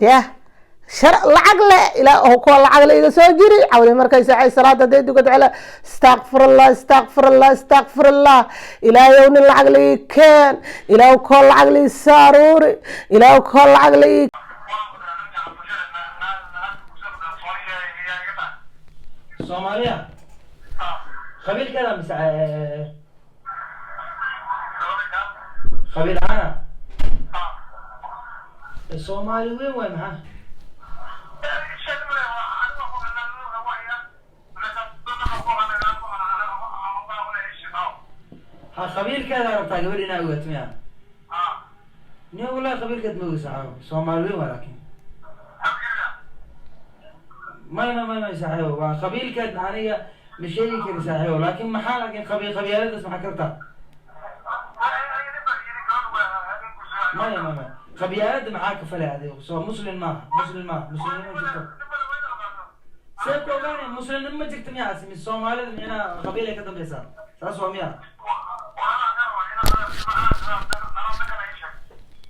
يا شرع العقل إلى هو كل العقل إذا سوجري حولي مركز ساعي صلاة ديت وقد على استغفر الله استغفر الله استغفر الله إلى يوم العقل كان إلى كل العقل ساروري إلى كل العقل Somalia خبيل كذا مس خبيل أنا الصومالي وين ها ها خبيل كذا ربطا قبل ناوي تمام نيو والله خبيل كذا موسى صومالي ولكن ما يساعده خبيل كذا عنيا مش شيء كذا يساعده لكن محل لكن خبيل اسمه حكرته ما خبيالات معاك فلا هذه سواء مسلم ما سيكو غاني مسلم ما جبت مياه اسمي الصومالي من هنا قبيلة كده بيسار ساسو مياه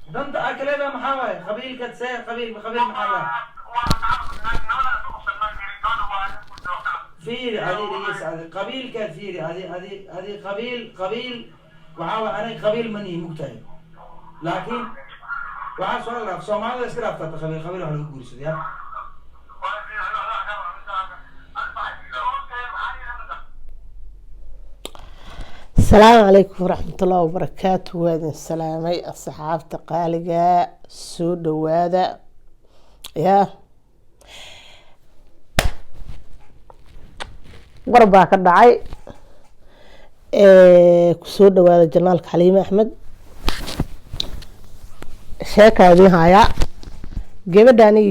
دنت أكله ده محاوي قبيل كده سير قبيل محاوي فيري هذه ليس قبيل كده فيري هذه قبيل وعاوي أنا قبيل مني مكتئب لكن وعاد سؤال لك صومالي اسكراف تتخبيل خبيل على الجورس يا السلام عليكم ورحمة الله وبركاته وادن السلامي الصحافة قالقة سود وهذا يا قربا كدعي سود وهذا جنال حليمة أحمد sheekaadii haya gabadhaani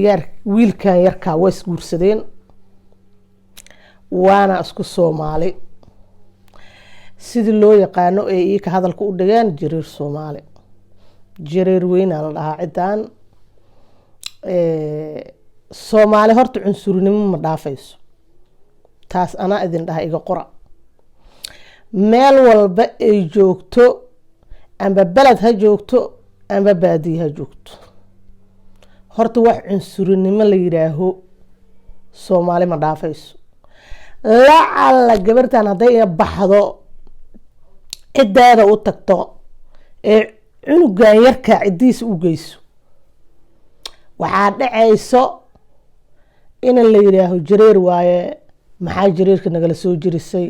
wiilkan yarkaa way isguursadeen waana isku Soomaali sidii loo yaqaano ee ii ka hadalka u dhagaan jireer Soomaali jireer weyn la dhahaa cidaan Soomaali horta cunsurnimo ma dhaafayso taas ana idin dhahay iga qora meel walba ay joogto amba balad ha joogto amba baadiyaha joogto horta wax cunsurinimo la yiraaho Soomaali ma dhaafayso la gabartan haday baxdo cidaada u tagto ee cunugan yarka cidiis u geyso waxa dhacayso in la yiraaho jireer waaye maxaa jireerka nagala soo jirisay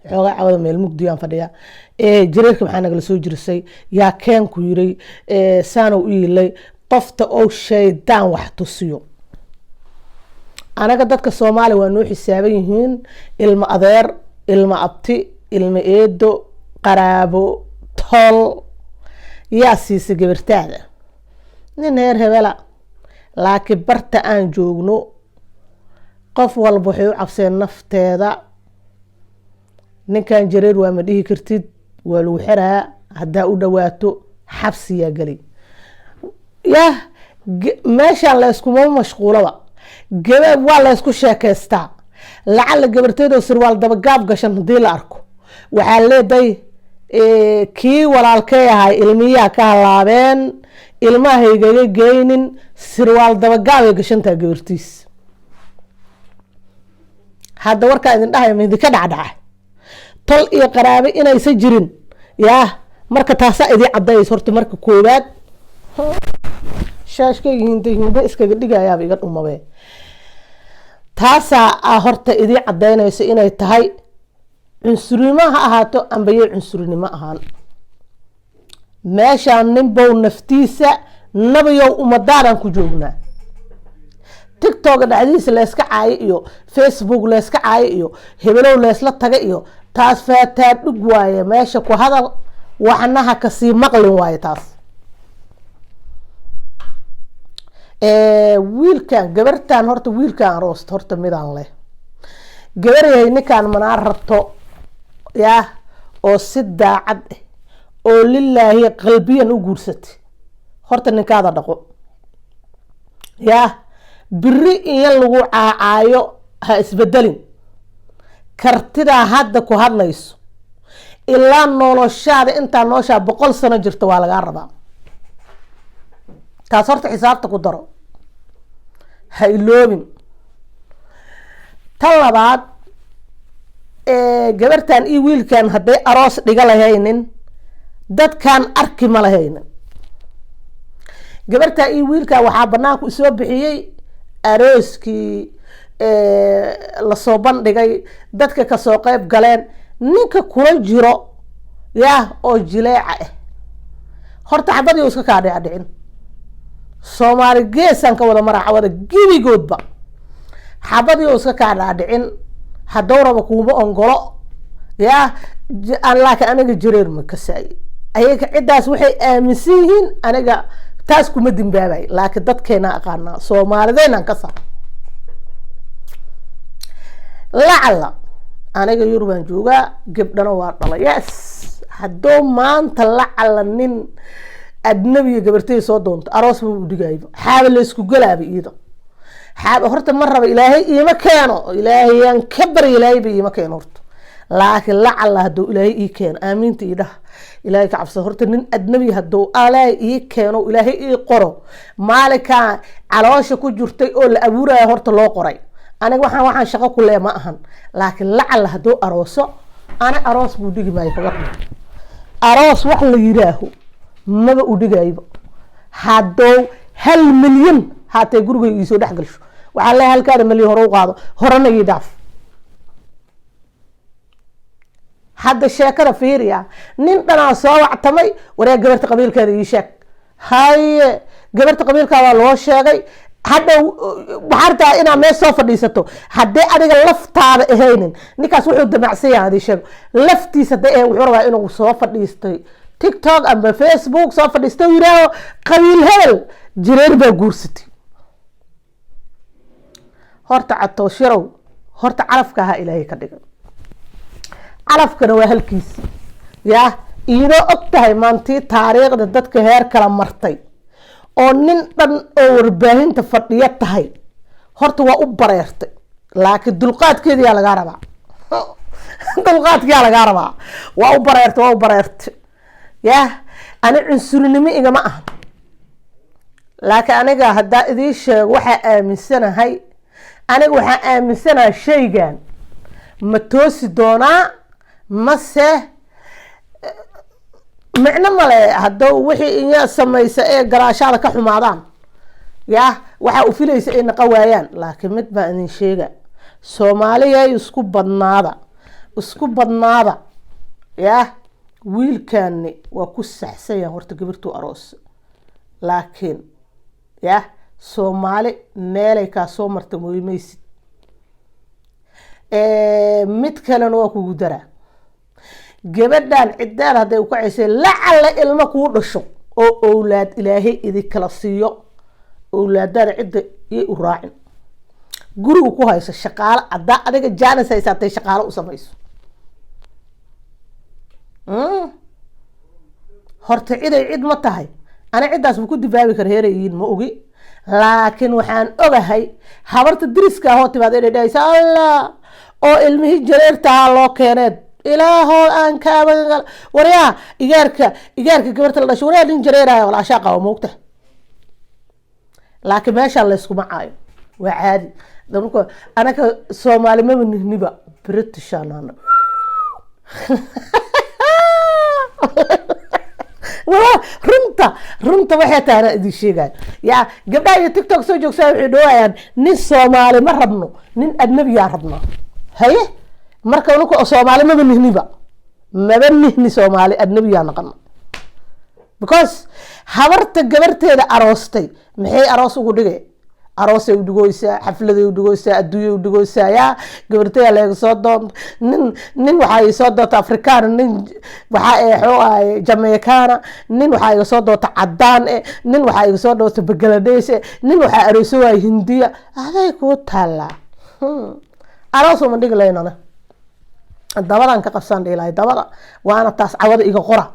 xoogaa cawada meel mugdiyaan fadhiya jireerka maxaa nagala soo jirisay yaa keen ku yiray saano u yilay qofta oo shaydaan wax tusiyo anaga dadka Soomaali waa noo xisaaban yihiin ilma adeer ilma abti ilma eedo qaraabo tol yaa siisa gabartaada nin heer hebela laakiin barta aan joogno qof walba wuxuu cabseen nafteeda ninkan jireer waa ma dhihi kartid waa lagu xiraa hadaa u dhawaato xabsiya gali ya meesha la isku mashquulaba gabadh waa la isku sheekaystaa lacala gabarteedo sirwaal daba gaab gashan hadii la arko waxa leeday kii walaalkay ahay ilmiyaa ka halaabeen ilmahayga geynin sirwaal daba gaab ay gashantaa gabartiis hada warka idin dhahay mid ka dhacdhaca tol iyo qaraabo inaysan jirin yaa marka taasa idii cadays horta marka koobaad shaashkayga iskaga dhigayaaba iga dhumabe taasa horta idii cadaynayso inay tahay cunsurinimo ha ahaato ambaye cunsurinimo ahaan meeshaan ninbow naftiisa nabayow umadaaran ku joognaa TikTok dhacdiisa la iska caay iyo Facebook la iska caay iyo hebelow la isla taga iyo taas faataa dhug waaye meesha ku hadal waxnaha ka sii maqlin waaye taas wiilkan gabartan horta wiilkan roost horta midaan leh gabareey ninkan manaar rabto ya oo si daacad oo lillaahi qalbiyan u guursatay horta ninkaada dhaqo ya biri in lagu caayo ha isbedelin kartida hadda ku hadlayso ilaa noloshaada inta noosha 100 sano jirto waa laga rabaa taas horta xisaabta ku daro ha iloobin. tan labaad gabartan iyo wiilkan hadday aroos dhiga lahaynin dadkan arki ma lahaynin. gabartan iyo wiilkan waxaa banaanku isoo bixiyey arooskii lasoo bandhigay, dadka kasoo qeyb galeen, ninka kula jiro yah oo jileeca ah. horta xabadii iska kaa dhicin soomaali geesaan ka wada maraxawada gebigoodba xabadii iska kaa dhaadhicin hadduu rabo kuuma ongolo yah laakiin aniga jareer ma kasaay. ayaga ciddaas waxay aaminsan yihiin, aniga taas kuma dimbaabay, laakiin dadkeena aqaanaa soomaalideenaan ka saa. lacala aniga yurubaan joogaa, gabdhana waa dhala. yes hadduu maanta lacala nin adnabiga gabartay soo doonto aroos ma u dhigayba, xaaba laysku galaaba iyada. xaaba horta ma raba ilaahay iima keeno, ilaahayaan ka bari ilaahayba iima keeno horta. laakiin lacala hadduu ilaahay ii keeno, aamiinta ii dhaha, ilaahay ka cabsado. horta nin adnabi hadduu ilaahay ii keeno, ilaahay ii qoro, maalinkaa caloosha ku jirtay oo la abuuraya horta loo qoray. aniga waxaan shaqo ku lee ma ahan, laakiin lacala hadduu arooso, ana aroos buu dhigi maayo. kaga aroos wax la yiraaho maba u dhigayba. hadduu 1 milyan haatee gurigay iisoo dhex galsho, waxaa leeyahay halkaada milyan hore u qaado, horena ii dhaaf. hadda sheekada fiiriya, nin dhanaa soo wactamay, waryaa gabarta qabiilkeeda ii sheeg. haye gabarta qabiilkaa waa loo sheegay. hadda waxaa rabtaa inaad meel soo fadhiisato, haddii adiga laftaada ahaynin ninkaas wuxuu damacsan yahay adii sheego. laftiisa hadday ahayn wuxuu rabaa inuu soo fadhiistay tiktok amba facebook, soo fadhiistay u yihaaho qabiil hebel jireer baa guursatay. horta catooshyarow, horta calafka ahaa ilaahay ka dhigan, calafkana waa halkiisi yah. iidoo og tahay maantii taariikhda dadka heer kala martay oo nin dhan oo warbaahinta fadhiyo tahay, horta waa u bareertay. laakiin dulqaadkeediyaa lagaa rabaa dulqaadkiyaa lagaa rabaa. waa u bareertay yah. ani cunsurinimo igama ahan, laakiin aniga haddaa idiin sheego waxaa aaminsanahay, aniga waxaa aaminsanahay shaygan ma toosi doonaa mase micno male. haddou wixii inya samaysa ee garaashaada ka xumaadaan yah, waxaa u filaysa ay naqa waayaan. laakiin mid baa idin sheega, soomaaliyay isku badnaada yah. wiilkaani waa ku saxsan yahay horta gabartuu aroos, laakiin yah soomaali meelay kaa soo marta mooymaysid. mid kalena waa kugu daraa, gabadhan cidaad hadday ukacaysay lacala ilmo kuu dhasho oo owlaad ilaahay idinkala siiyo, owlaadada cidda iyay u raacin. guriga ku hayso shaqaalo, haddaa adiga jaanis haysaatay shaqaalo u samayso. horta ciday cid ma tahay, ana ciddaas ma ku difaabi kara heerayiin ma ogi. laakiin waxaan ogahay habarta diriska ahoo timaada inay dhahaysa allah oo ilmihii jareertahaa loo keeneed, ilaahoo aan kaabagal waryaa igaarka gabarta la dhasho, waryaa nin jareeraya walaashaa qaba moogta. laakiin meeshaan layskuma caayo, waa caadi. marka anaka soomaali maba nihniba britishanana runta waxay tahay anaa idin sheegayo yaa. gabdhaha iyo tiktok soo joogsaa waxay dhawaayaan nin soomaali ma rabno, nin adnabiyaa rabnaa. haye marka ninku soomaali maba nihniba, soomaali adnabiyaa naqana. because habarta gabarteeda aroostay maxay aroos ugu dhigay? aroosay u dhigoysaa, xafladay u dhigoysaa, adduunya u dhigoysaa yaa. gabarteeda laga soo doonto nin waxaa ii soo doonta afrikaan, nin waxaa xoo ahay jamaicaana, nin waxaa iga soo doonta cadaan nin waxaa iga soo doonta bangladesh nin waxaa arooso waay hindiya. aday kuu taallaa. aroos uma dhigi laynana, dabadan ka qabsaan dhihi lahay. dabada waana taas cawada iga qora,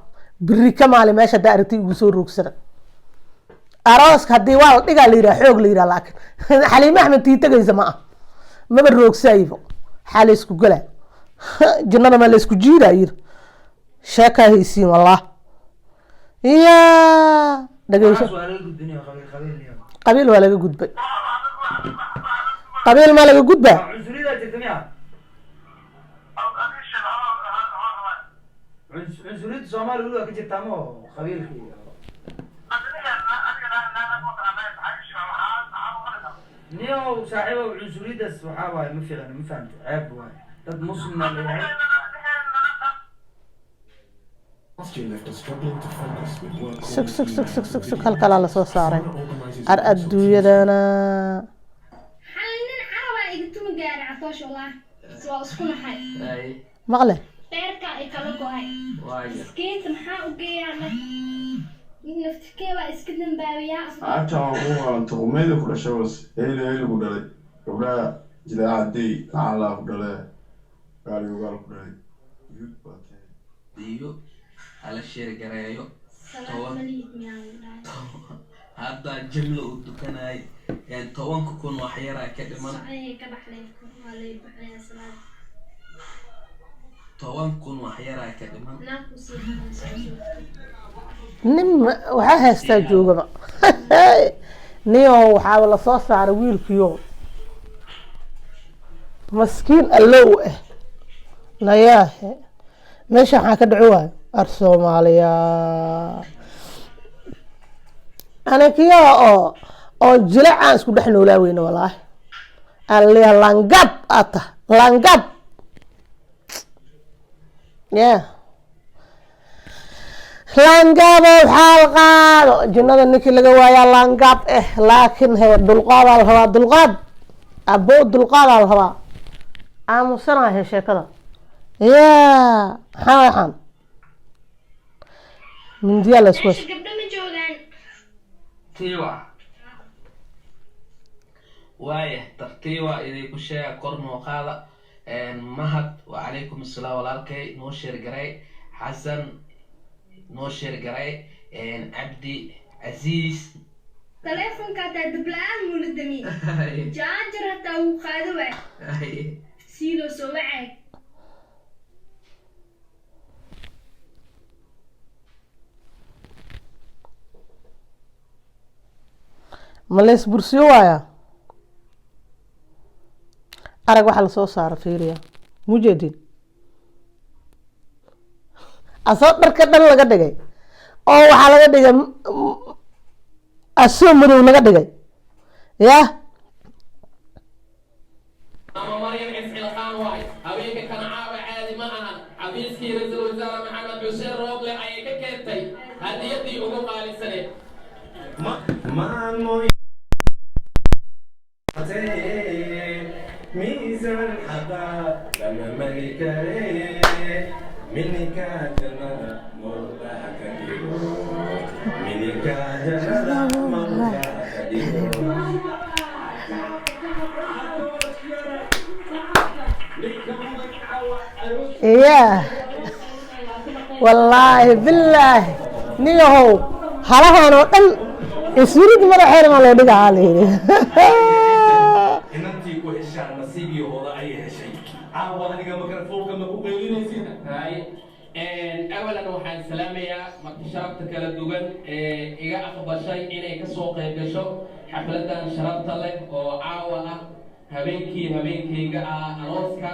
biri ka maali meesha haddaa aragtay igu soo roogsada. arooska haddii waa la dhigaa la yiraa xoog la yiraa, laakiin xaliime axmed tii tagaysa ma ah, maba roogsaayibo. xaa laysku galaa jinnada ma laysku jiidaa yiri. sheekaa haysiin wallah ya dhageyso. qabiil waa laga gudbay. qabiil ma laga gudbaa عنصرية تجتمع عنصرية الصومال يقولوا كتير تامو قبيل كي نيو صاحبه عنصرية الصحابة ما في أنا ما فهمت عيب واي طب مسلم اللي هاي sug halkalaa lasoo saaray ar adduunyadana حالنا عاوة إجتمع جاري عطاش والله سواء سكون حي maqle غيرك إكلكوا هاي سكيت محا وجيانا نفتكي وإسكتن باويا عارفة هو تقومي كل شيء بس هيل كودالي كبرى جدا عادي على كودالي قال يقال كودالي يوت باتي ديو على الشير قرايو سلام مليك مياوي هذا جملة ودكناي يعني توانكو كون وحيرا كدمان صحيح كبحليكم ولا يبحلي سلام توانكو وحيرا كدمان ناكو سيحة nin waxaa haystaa joogaba niyo waxaa lasoo saaray wiilkiyo maskiin allow ah nayaahe meesha waxaa ka dhaco waayo ar soomaaliya anakiya oo jilacaan isku dhex noolaa weyne walaahi aliya langab ata langab yeah laangaabo xaal qaado jinnada ninkii laga waayaa laangaab laakiin he dulqaadaa la rabaa dulqaad abo dulqaadaa la rabaa aamusanahe sheekada yaa maxaa waxaan mindiyaa la isku قبل ما جوغان تيوا وايه ترتيوا إذا كشيء قرن وقاضة مهد وعليكم السلام والالكي نوشير قراي حسن نوشير قراي عبدي عزيز تليفون كاتا دبلان مولدمي جاجر حتى وخادوة سيلو سوعك ma la isbursiyo waaya arag waxaa lasoo saara fiiriya mujeedin asoo dharka dhan laga dhigay oo waxaa laga dhigay asoo madow laga dhigay yah أما مريم إسحاق الخان واي هويك كان عاوي عادي معها عبيسكي رئيس الوزراء محمد حسين روبلي أيك كنتي هذه يدي أبو قالي سنة ميزان حدا لما ملكة منك جنة مرضى كبير منك جنة مرضى كبير yah wallaahi bilaahi niyahow halahan oo dhan iswirid madaxeena maa loo dhigahaa layidhi inantii ku heshaa nasiibio hooda ayay heshay caawa aniga makarafoonka ma ku qeylinaysid هاي أولا وحان سلامية مكتشرفت كلا دوغن إيغا أخبر شيء إني كسوق يبشو حفلة شرفت لك وعاوة هبينكي إيغا أروسكا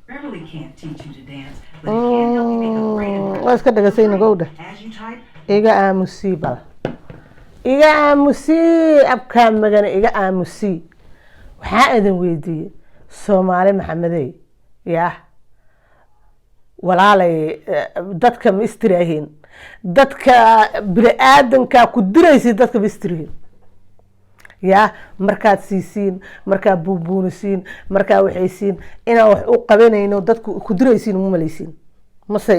Beverly can't teach you to dance, but he can help you make a great waa iska dhagasayna gowdha as you type. iga aamusii bal iga aamusii abkaa magana iga aamusii waxaa idin weydiiyey soomaali maxamedey yah walaalay dadka ma istirahiin dadka bini-aadankaa ku diraysid dadka ma istirihiin yaa markaad siisiin markaad buubuunisiin markaa waxaysiin inaan wax u qabanayno dadku ku diraysiin uma malaysiin mase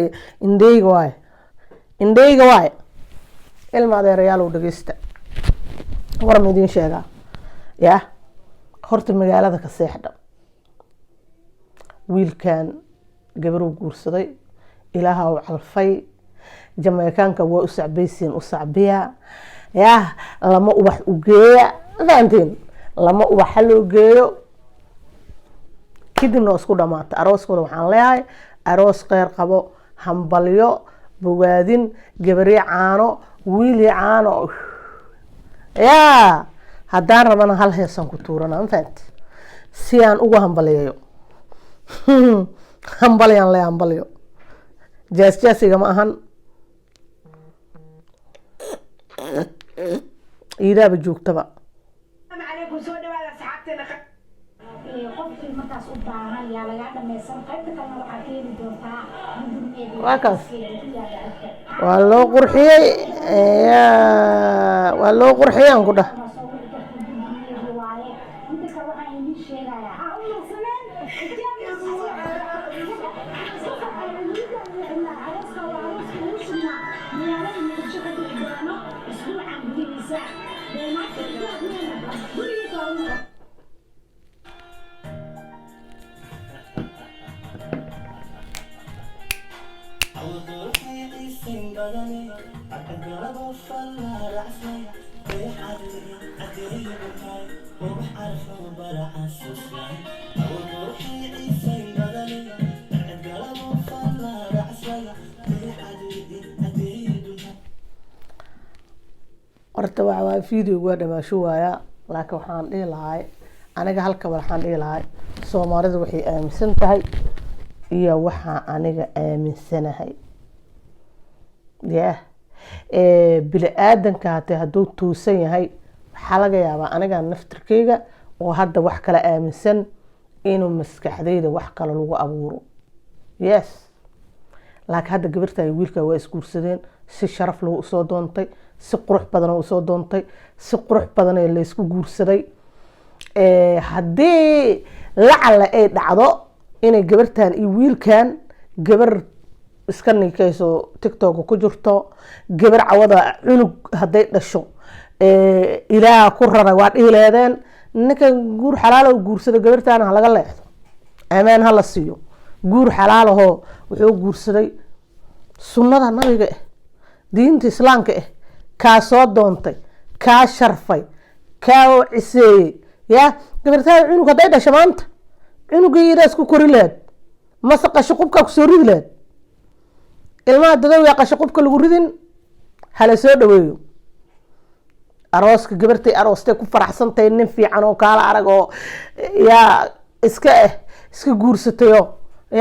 indheyga waaye indheyga waaye ilma adeerayaalow dhageysta war ma idiin sheegaa yaa horta magaalada ka seexdha wiilkan gabaruu guursaday ilaaha u calfay jameykaanka waa u sacbaysiin u sacbiya yah lama ubax u geeya fahanteen lama ubaxa loo geeyo kadibna waa isku dhamaata arooskooda waxaan leeyahay aroos kheyr qabo hambalyo bogaadin gabaryo caano wiili caano yaa haddaan rabana hal heesaan ku tuurana ma fahanti si aan ugu hambaliyayo hambalyaan le hambalyo jaasjaasiga ma ahan iidaaba joogtaba waa kaas waa loo qurxiyey waa loo qurxiyey aan ku dhah horta waa videoga waa dhamaasho waaya laakiin waxaan dhihi lahay aniga halkaba waxaan dhihi lahay soomaalida waxay aaminsan tahay iyo waxaa aniga aaminsanahay yah bini aadanka hatee hadduu tuusan yahay waxaa laga yaabaa aniga naftirkeyga oo hadda wax kala aaminsan inuu maskaxdayda wax kale lagu abuuro yes laakiin hadda gabarta iyo wiilka waa isguursadeen si sharaf loo usoo doontay si qurux badan oo usoo doontay si qurux badan ee laysku guursaday haddii lacala ay dhacdo inay gabartan iyo wiilkan gabar iska nikayso tiktok ku jirto gabar cawada cunug hadday dhasho ilaaha ku rara waa dhihi leedeen ninka guur xalaal oo guursado gabartan ha laga leexdo amaan ha la siiyo guur xalaalahoo wuxuu guursaday sunnada nabiga ah diinta islaamka ah kaa soo doontay kaa sharfay kaa ciseeyey ya gabartaan cunug hadday dhasho maanta cunugii idaa isku kori lahayd mase qashaqubkaa kusoo ridi lahayd ilmaha dadowya qashaqubka lagu ridin hala soo dhaweeyo arooska gabartay aroostay ku faraxsantahay nin fiican oo kaala arag oo yaa iska guursatayo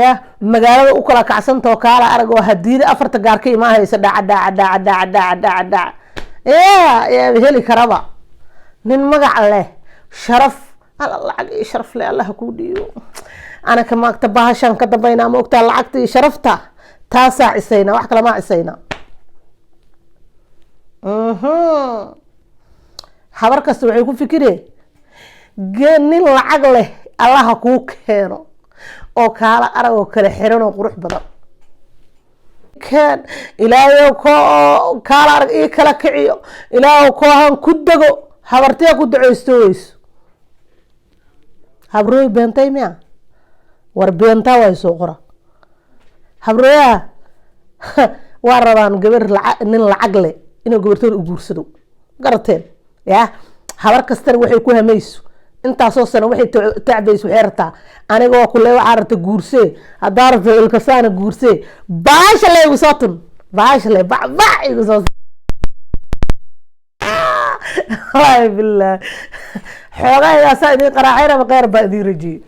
ya magaalada u kala kacsanta oo kaala arag oo hadiida afarta gaar ka imaahaysa dhaca yaa heli karaba nin magac leh sharaf alla lacag iyo sharaf leh allaha kuu dhiibo anaka maagta bahashaan ka dambaynaa ma ogtaa lacagta iyo sharafta taasaa cisayna wax kale maa cisayna habar kasta waxay ku fikireen nin lacag leh allaha kuu keeno oo kaala arag oo kala xiran oo qurux badan kan ilaahay kaala arag ii kala kiciyo ilaahay koohan ku dego habartee ku duceysto weyso habrooy beentay miya war beentaa way soo qora habrooyaha waa rabaan gabar nin lacag leh inuu gabartooda u guursado garateen ya habar kastana waxay ku hamayso intaasoo sano waxay tacbayso waxay rabtaa anigoo kule waxaa rabta guursee haddaa rabta ilkasaana guursee baasha le igu soo tun baasha le bac igu soo wallahi billah xoogahayaasaa idin qaraacaynaba kheyr baa idiin rajiyey